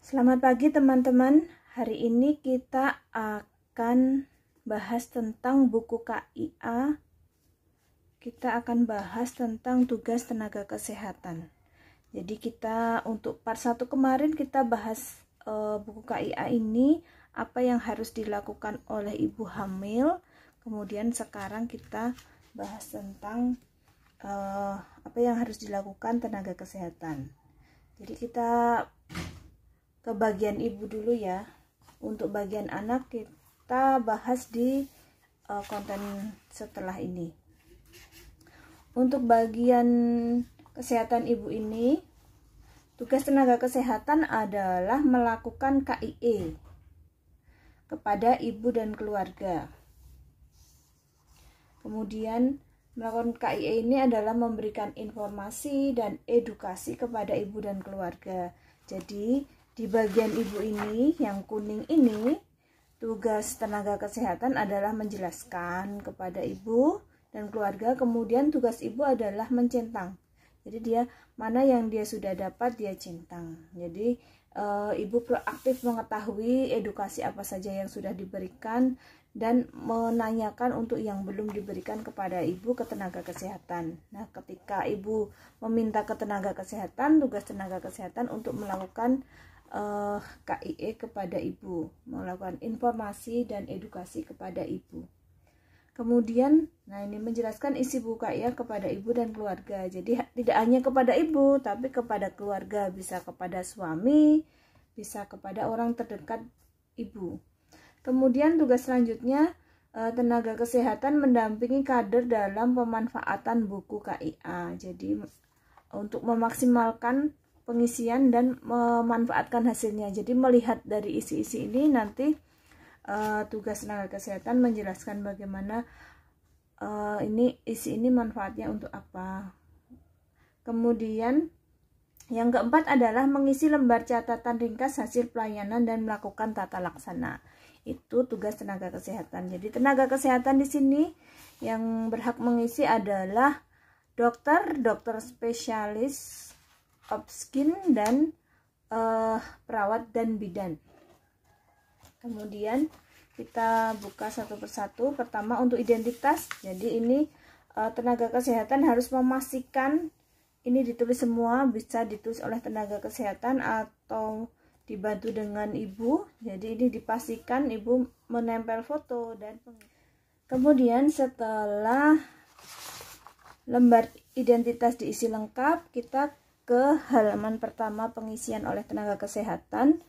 Selamat pagi teman-teman. Hari ini kita akan bahas tentang buku KIA. Kita akan bahas tentang tugas tenaga kesehatan. Jadi kita untuk part 1 kemarin kita bahas buku KIA ini, apa yang harus dilakukan oleh ibu hamil. Kemudian sekarang kita bahas tentang apa yang harus dilakukan tenaga kesehatan. Jadi kita ke bagian ibu dulu ya. Untuk bagian anak kita bahas di konten setelah ini. Untuk bagian kesehatan ibu ini, tugas tenaga kesehatan adalah melakukan KIE kepada ibu dan keluarga. Kemudian melakukan KIE ini adalah memberikan informasi dan edukasi kepada ibu dan keluarga. Jadi di bagian ibu ini, yang kuning ini, tugas tenaga kesehatan adalah menjelaskan kepada ibu dan keluarga. Kemudian tugas ibu adalah mencentang. Jadi dia mana yang dia sudah dapat dia centang. Jadi ibu proaktif mengetahui edukasi apa saja yang sudah diberikan dan menanyakan untuk yang belum diberikan kepada ibu ke tenaga kesehatan. Nah, ketika ibu meminta ke tenaga kesehatan, tugas tenaga kesehatan untuk melakukan KIE kepada ibu, melakukan informasi dan edukasi kepada ibu. Kemudian, nah ini menjelaskan isi buku KIA kepada ibu dan keluarga. Jadi tidak hanya kepada ibu, tapi kepada keluarga, bisa kepada suami, bisa kepada orang terdekat ibu. Kemudian tugas selanjutnya, tenaga kesehatan mendampingi kader dalam pemanfaatan buku KIA. Jadi untuk memaksimalkan pengisian dan memanfaatkan hasilnya. Jadi melihat dari isi-isi ini nanti tugas tenaga kesehatan menjelaskan bagaimana isi ini manfaatnya untuk apa. Kemudian yang keempat adalah mengisi lembar catatan ringkas hasil pelayanan dan melakukan tata laksana. Itu tugas tenaga kesehatan. Jadi tenaga kesehatan di sini yang berhak mengisi adalah dokter spesialis obskin dan perawat dan bidan. Kemudian kita buka satu persatu. Pertama untuk identitas. Jadi ini tenaga kesehatan harus memastikan ini ditulis semua, bisa ditulis oleh tenaga kesehatan atau dibantu dengan ibu. Jadi ini dipastikan ibu menempel foto dan kemudian setelah lembar identitas diisi lengkap, kita ke halaman pertama pengisian oleh tenaga kesehatan.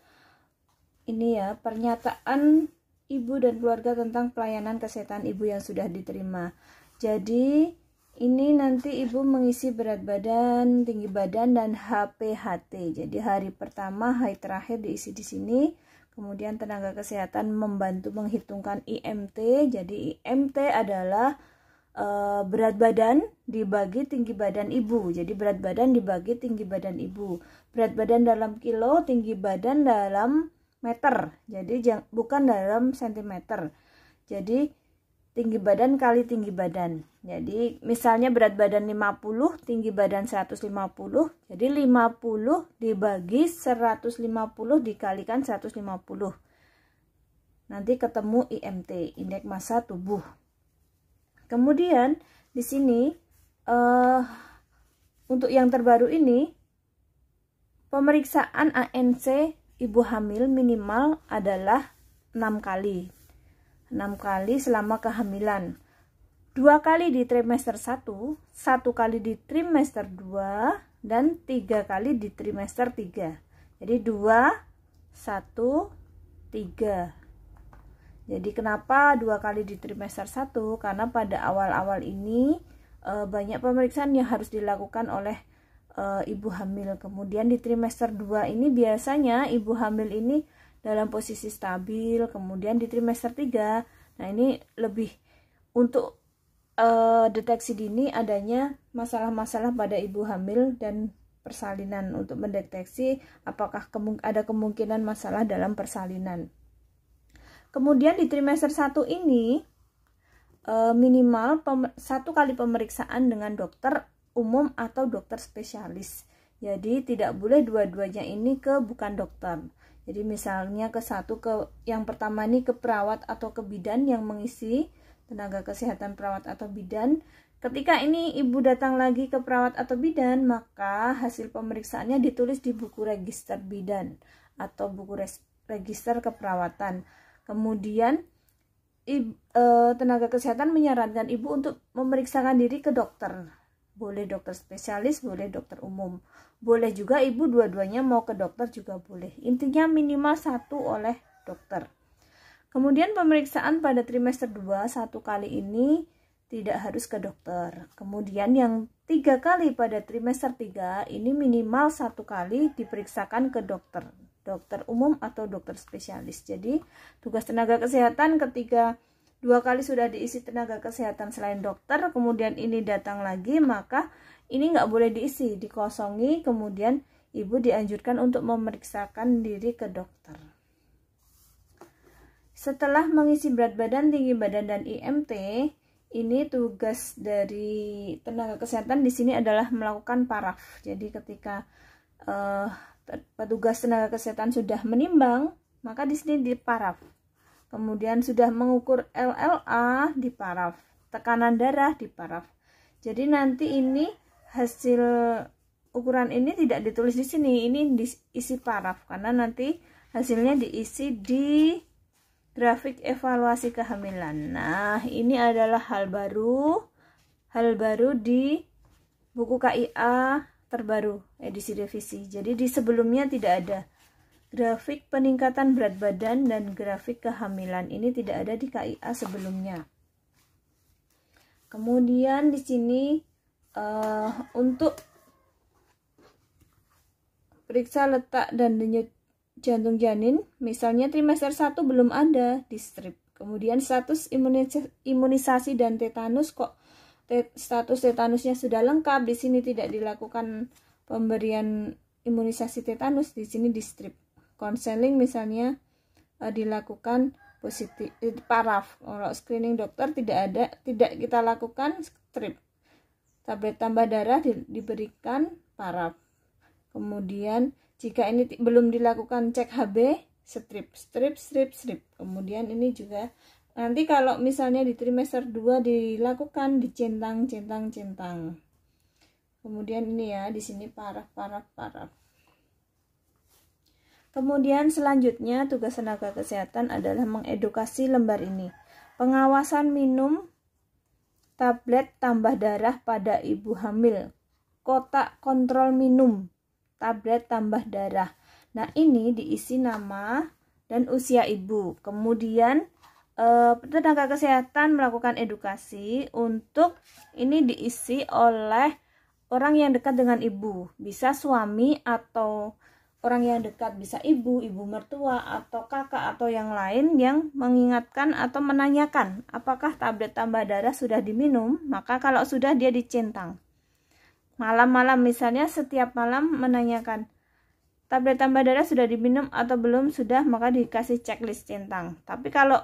Ini ya, pernyataan ibu dan keluarga tentang pelayanan kesehatan ibu yang sudah diterima. Jadi ini nanti ibu mengisi berat badan, tinggi badan, dan HPHT. Jadi hari pertama, hari terakhir diisi di sini. Kemudian tenaga kesehatan membantu menghitungkan IMT. Jadi IMT adalah berat badan dibagi tinggi badan ibu. Jadi berat badan dibagi tinggi badan ibu. Berat badan dalam kilo, tinggi badan dalam meter. Jadi bukan dalam sentimeter. Jadi tinggi badan kali tinggi badan. Jadi misalnya berat badan 50, tinggi badan 150. Jadi 50 dibagi 150 dikalikan 150. Nanti ketemu IMT, indeks massa tubuh. Kemudian di sini untuk yang terbaru ini, pemeriksaan ANC ibu hamil minimal adalah 6 kali. 6 kali selama kehamilan. 2 kali di trimester 1, 1 kali di trimester 2, dan 3 kali di trimester 3. Jadi 2, 1, 3. Jadi kenapa 2 kali di trimester 1? Karena pada awal-awal ini banyak pemeriksaan yang harus dilakukan oleh ibu hamil. Kemudian di trimester 2 ini biasanya ibu hamil ini dalam posisi stabil. Kemudian di trimester 3, nah ini lebih untuk deteksi dini adanya masalah-masalah pada ibu hamil dan persalinan, untuk mendeteksi apakah ada kemungkinan masalah dalam persalinan. Kemudian di trimester 1 ini minimal 1 kali pemeriksaan dengan dokter umum atau dokter spesialis. Jadi tidak boleh dua-duanya ini ke bukan dokter. Jadi misalnya yang pertama ini ke perawat atau ke bidan yang mengisi, tenaga kesehatan perawat atau bidan. Ketika ini ibu datang lagi ke perawat atau bidan, maka hasil pemeriksaannya ditulis di buku register bidan atau buku register keperawatan. Kemudian tenaga kesehatan menyarankan ibu untuk memeriksakan diri ke dokter. Boleh dokter spesialis, boleh dokter umum. Boleh juga ibu dua-duanya mau ke dokter juga boleh. Intinya minimal 1 oleh dokter. Kemudian pemeriksaan pada trimester 2 1 kali ini tidak harus ke dokter. Kemudian yang 3 kali pada trimester 3 ini minimal 1 kali diperiksakan ke dokter. Dokter umum atau dokter spesialis. Jadi tugas tenaga kesehatan ketika 2 kali sudah diisi tenaga kesehatan selain dokter, kemudian ini datang lagi, maka ini nggak boleh diisi, dikosongi, kemudian ibu dianjurkan untuk memeriksakan diri ke dokter. Setelah mengisi berat badan, tinggi badan, dan IMT, ini tugas dari tenaga kesehatan di sini adalah melakukan paraf. Jadi ketika petugas tenaga kesehatan sudah menimbang, maka di sini diparaf. Kemudian sudah mengukur LLA diparaf, tekanan darah diparaf. Jadi nanti ini hasil ukuran ini tidak ditulis di sini, ini diisi paraf karena nanti hasilnya diisi di grafik evaluasi kehamilan. Nah, ini adalah hal baru di buku KIA terbaru edisi revisi. Jadi di sebelumnya tidak ada grafik peningkatan berat badan dan grafik kehamilan, ini tidak ada di KIA sebelumnya. Kemudian di sini untuk periksa letak dan denyut jantung janin, misalnya trimester 1 belum ada di strip. Kemudian status imunisasi dan tetanus, kok status tetanusnya sudah lengkap, di sini tidak dilakukan pemberian imunisasi tetanus, di sini di strip. Konseling misalnya dilakukan positif paraf. Kalau screening dokter tidak kita lakukan strip. Tablet tambah darah diberikan paraf. Kemudian jika ini belum dilakukan cek HB, strip. Kemudian ini juga nanti kalau misalnya di trimester 2 dilakukan dicentang. Kemudian ini ya, di sini paraf. Kemudian selanjutnya tugas tenaga kesehatan adalah mengedukasi lembar ini. Pengawasan minum tablet tambah darah pada ibu hamil. Kotak kontrol minum tablet tambah darah. Nah, ini diisi nama dan usia ibu. Kemudian tenaga kesehatan melakukan edukasi untuk ini diisi oleh orang yang dekat dengan ibu. Bisa suami atau orang yang dekat, bisa ibu mertua atau kakak atau yang lain yang mengingatkan atau menanyakan apakah tablet tambah darah sudah diminum. Maka kalau sudah, dia dicentang. Malam-malam misalnya setiap malam menanyakan tablet tambah darah sudah diminum atau belum, sudah, maka dikasih checklist centang. Tapi kalau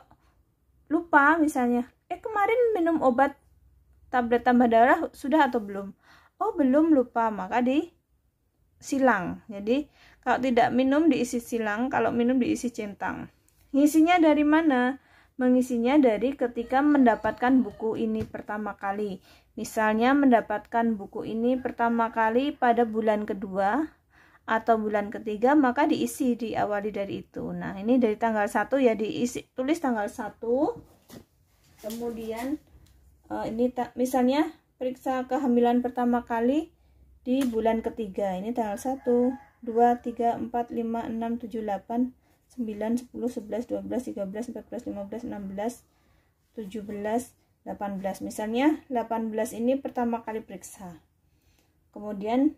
lupa misalnya, kemarin minum obat tablet tambah darah sudah atau belum? Oh belum, lupa, maka silang. Jadi kalau tidak minum diisi silang, kalau minum diisi centang. Ngisinya dari mana? Mengisinya dari ketika mendapatkan buku ini pertama kali. Misalnya mendapatkan buku ini pertama kali pada bulan kedua atau bulan ketiga, maka diawali dari itu. Nah, ini dari tanggal 1 ya, tulis tanggal 1. Kemudian ini misalnya periksa kehamilan pertama kali di bulan ketiga, ini tanggal 1, 2, 3, 4, 5, 6, 7, 8, 9, 10, 11, 12, 13, 14, 15, 16, 17, 18. Misalnya 18 ini pertama kali periksa. Kemudian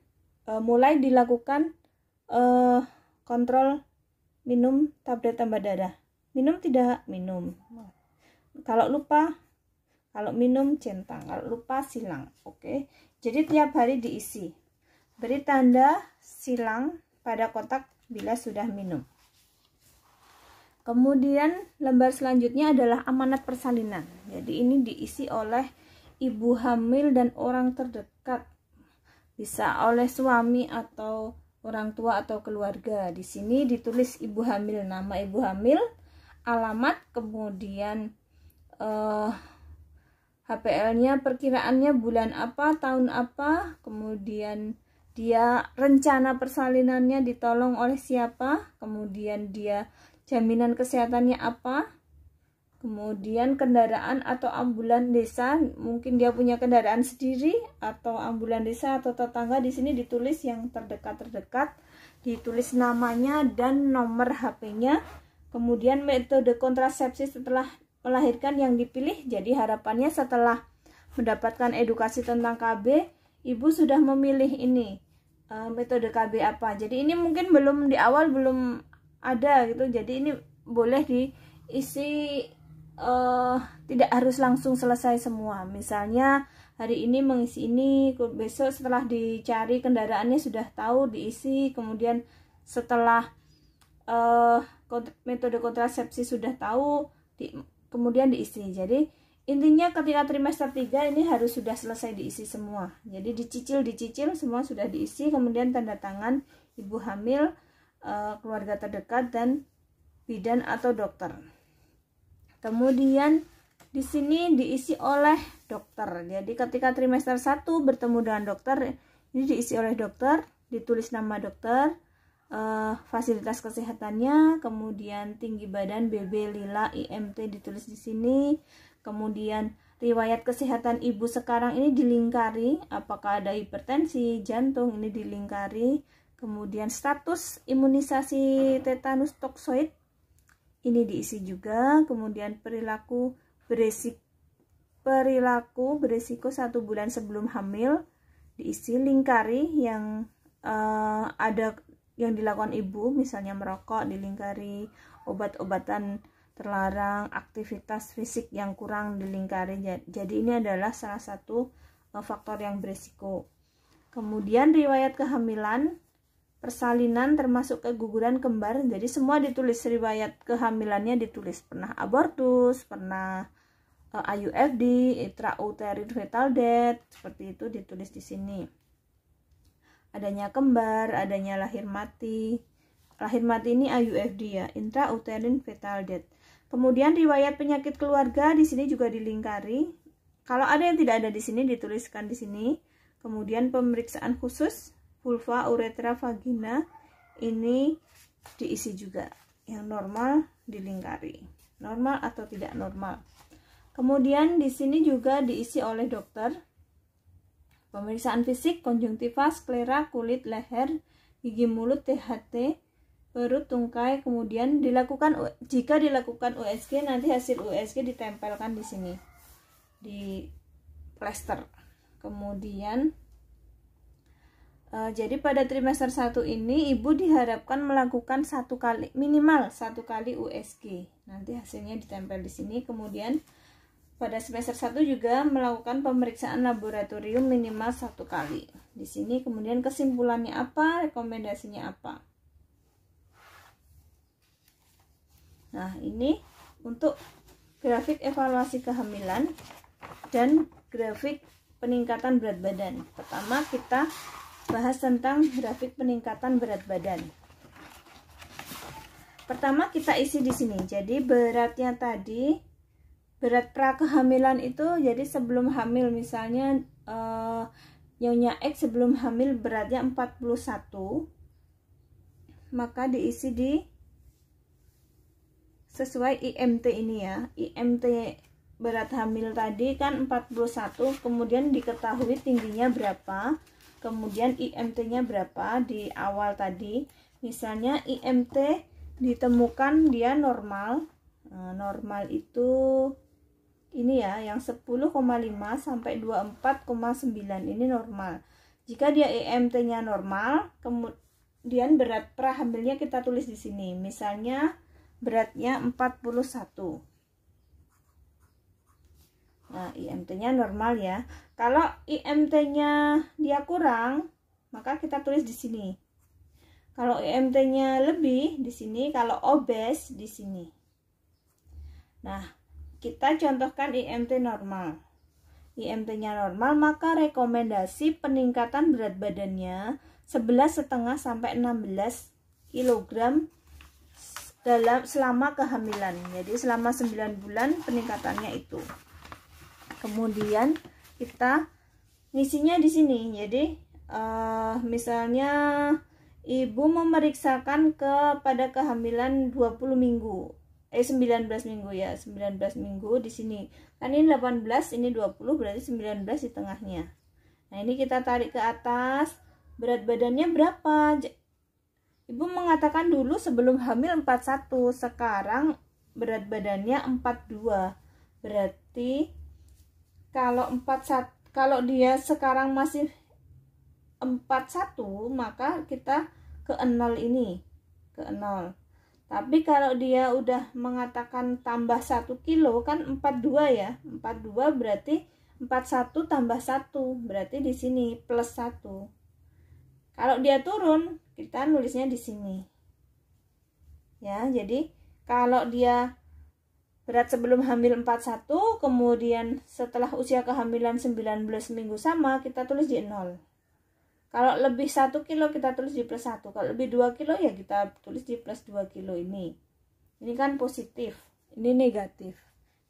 mulai dilakukan kontrol minum tablet tambah darah. Minum tidak? Minum. Kalau lupa, kalau minum centang, kalau lupa silang. Oke. Jadi tiap hari diisi. Beri tanda silang pada kotak bila sudah minum. Kemudian lembar selanjutnya adalah amanat persalinan. Jadi ini diisi oleh ibu hamil dan orang terdekat. Bisa oleh suami atau orang tua atau keluarga. Di sini ditulis ibu hamil, nama ibu hamil, alamat, kemudian HPL-nya, perkiraannya bulan apa, tahun apa, kemudian dia rencana persalinannya ditolong oleh siapa, kemudian dia jaminan kesehatannya apa, kemudian kendaraan atau ambulan desa, mungkin dia punya kendaraan sendiri atau ambulan desa atau tetangga. Di sini ditulis yang terdekat, ditulis namanya dan nomor HP-nya. Kemudian metode kontrasepsi setelah melahirkan yang dipilih. Jadi harapannya setelah mendapatkan edukasi tentang KB, ibu sudah memilih ini metode KB apa. Jadi ini mungkin belum di awal belum ada gitu. Jadi ini boleh diisi. Tidak harus langsung selesai semua. Misalnya hari ini mengisi ini, besok setelah dicari kendaraannya sudah tahu diisi, kemudian setelah metode kontrasepsi sudah tahu kemudian diisi. Jadi intinya ketika trimester 3 ini harus sudah selesai diisi semua. Jadi dicicil semua sudah diisi, kemudian tanda tangan ibu hamil, keluarga terdekat, dan bidan atau dokter. Kemudian di sini diisi oleh dokter. Jadi ketika trimester 1 bertemu dengan dokter, ini diisi oleh dokter, ditulis nama dokter, fasilitas kesehatannya, kemudian tinggi badan, BB, lila, IMT ditulis di sini. Kemudian riwayat kesehatan ibu sekarang ini dilingkari, apakah ada hipertensi, jantung, ini dilingkari. Kemudian status imunisasi tetanus toksoid ini diisi juga. Kemudian perilaku beresiko 1 bulan sebelum hamil diisi, lingkari yang ada yang dilakukan ibu, misalnya merokok dilingkari, obat-obatan terlarang, aktivitas fisik yang kurang dilingkari. Jadi ini adalah salah satu faktor yang beresiko. Kemudian riwayat kehamilan, persalinan termasuk keguguran kembar. Jadi semua ditulis, riwayat kehamilannya ditulis, pernah abortus, pernah IUFD, intrauterine fetal death, seperti itu ditulis di sini. Adanya kembar, adanya lahir mati. Lahir mati ini IUFD ya, intrauterine fetal death. Kemudian riwayat penyakit keluarga di sini juga dilingkari. Kalau ada yang tidak ada di sini dituliskan di sini. Kemudian pemeriksaan khusus vulva, uretra, vagina ini diisi juga. Yang normal dilingkari, normal atau tidak normal. Kemudian di sini juga diisi oleh dokter. Pemeriksaan fisik, konjungtiva, sklera, kulit, leher, gigi mulut, THT, perut, tungkai. Kemudian jika dilakukan USG, nanti hasil USG ditempelkan di sini di plester. Kemudian jadi pada trimester 1 ini ibu diharapkan melakukan minimal satu kali USG. Nanti hasilnya ditempel di sini. Kemudian pada semester 1 juga melakukan pemeriksaan laboratorium minimal 1 kali. Di sini kemudian kesimpulannya apa, rekomendasinya apa. Nah, ini untuk grafik evaluasi kehamilan dan grafik peningkatan berat badan. Pertama kita bahas tentang grafik peningkatan berat badan. Pertama kita isi di sini. Jadi beratnya tadi, berat pra kehamilan itu, jadi sebelum hamil misalnya Nyonya X sebelum hamil beratnya 41, maka diisi sesuai IMT ini ya. IMT berat hamil tadi kan 41, kemudian diketahui tingginya berapa, kemudian IMT-nya berapa di awal tadi. Misalnya IMT ditemukan dia normal. Nah, normal itu ini ya, yang 10,5 sampai 24,9 ini normal. Jika dia IMT-nya normal, kemudian berat prahamilnya kita tulis di sini. Misalnya beratnya 41. Nah, IMT-nya normal ya. Kalau IMT-nya dia kurang, maka kita tulis di sini. Kalau IMT-nya lebih di sini, kalau obes di sini. Nah, kita contohkan IMT normal. IMT-nya normal, maka rekomendasi peningkatan berat badannya 11,5 sampai 16 kg selama kehamilan. Jadi selama 9 bulan peningkatannya itu. Kemudian kita ngisinya di sini. Jadi misalnya ibu memeriksakan kepada kehamilan 20 minggu. 19 minggu ya, 19 minggu di sini. Kan ini 18, ini 20, berarti 19 di tengahnya. Nah, ini kita tarik ke atas. Berat badannya berapa? Ibu mengatakan dulu sebelum hamil 41, sekarang berat badannya 42. Berarti kalau dia sekarang masih 41, maka kita ke 0 ini, ke 0. Tapi kalau dia udah mengatakan tambah 1 kilo kan 42 ya. 42 berarti 41 tambah 1, berarti di sini plus 1. Kalau dia turun, kita nulisnya di sini. Ya, jadi kalau dia berat sebelum hamil 41, kemudian setelah usia kehamilan 19 minggu sama, kita tulis di 0. Kalau lebih 1 kilo kita tulis di plus 1. Kalau lebih 2 kilo ya kita tulis di plus 2 kilo ini. Ini kan positif, ini negatif.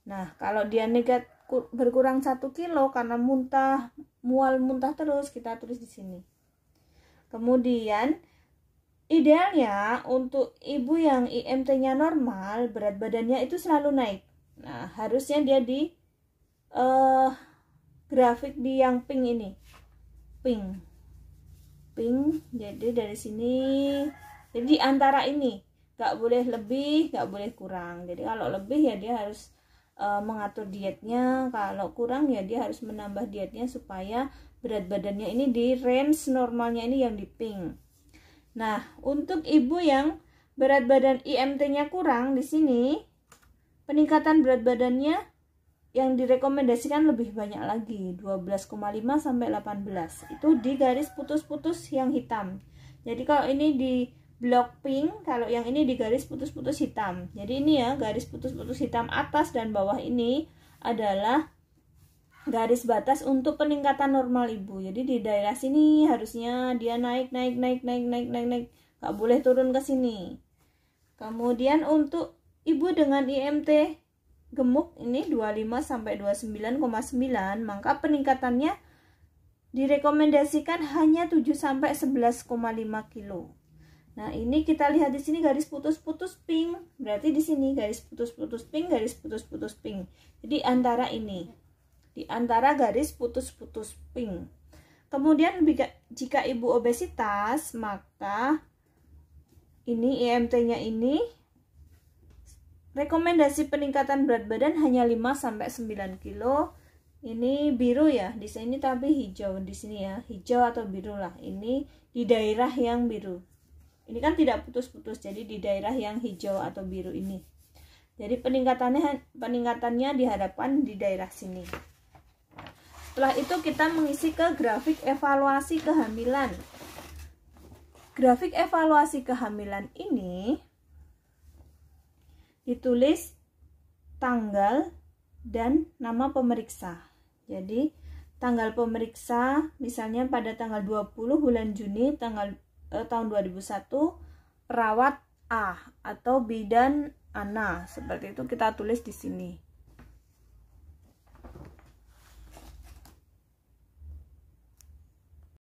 Nah, kalau dia negatif berkurang 1 kilo karena mual muntah terus, kita tulis di sini. Kemudian idealnya untuk ibu yang IMT-nya normal, berat badannya itu selalu naik. Nah, harusnya dia di grafik di yang pink ini. Pink. Jadi dari sini, jadi di antara ini, gak boleh lebih, gak boleh kurang. Jadi kalau lebih ya dia harus mengatur dietnya, kalau kurang ya dia harus menambah dietnya supaya berat badannya ini di range normalnya ini yang di pink. Nah, untuk ibu yang berat badan IMT-nya kurang di sini, peningkatan berat badannya yang direkomendasikan lebih banyak lagi, 12,5 sampai 18. Itu di garis putus-putus yang hitam. Jadi kalau ini di blok pink, kalau yang ini di garis putus-putus hitam. Jadi ini ya, garis putus-putus hitam atas dan bawah ini adalah garis batas untuk peningkatan normal ibu. Jadi di daerah sini harusnya dia naik, nggak boleh turun ke sini. Kemudian untuk ibu dengan IMT gemuk ini 25 sampai 29,9, maka peningkatannya direkomendasikan hanya 7 sampai 11,5 kilo. Nah, ini kita lihat di sini garis putus-putus pink, berarti di sini garis putus-putus pink, garis putus-putus pink. Jadi antara ini, di antara garis putus-putus pink. Kemudian jika ibu obesitas, maka ini IMT-nya ini rekomendasi peningkatan berat badan hanya 5 sampai 9 kilo. Ini biru ya, di sini tapi hijau di sini ya, hijau atau biru lah. Ini di daerah yang biru. Ini kan tidak putus-putus, jadi di daerah yang hijau atau biru ini. Jadi peningkatannya diharapkan di daerah sini. Setelah itu kita mengisi ke grafik evaluasi kehamilan. Grafik evaluasi kehamilan ini ditulis tanggal dan nama pemeriksa. Jadi tanggal pemeriksa misalnya pada tanggal 20 bulan Juni tahun 2001, perawat A atau bidan Ana, seperti itu kita tulis di sini.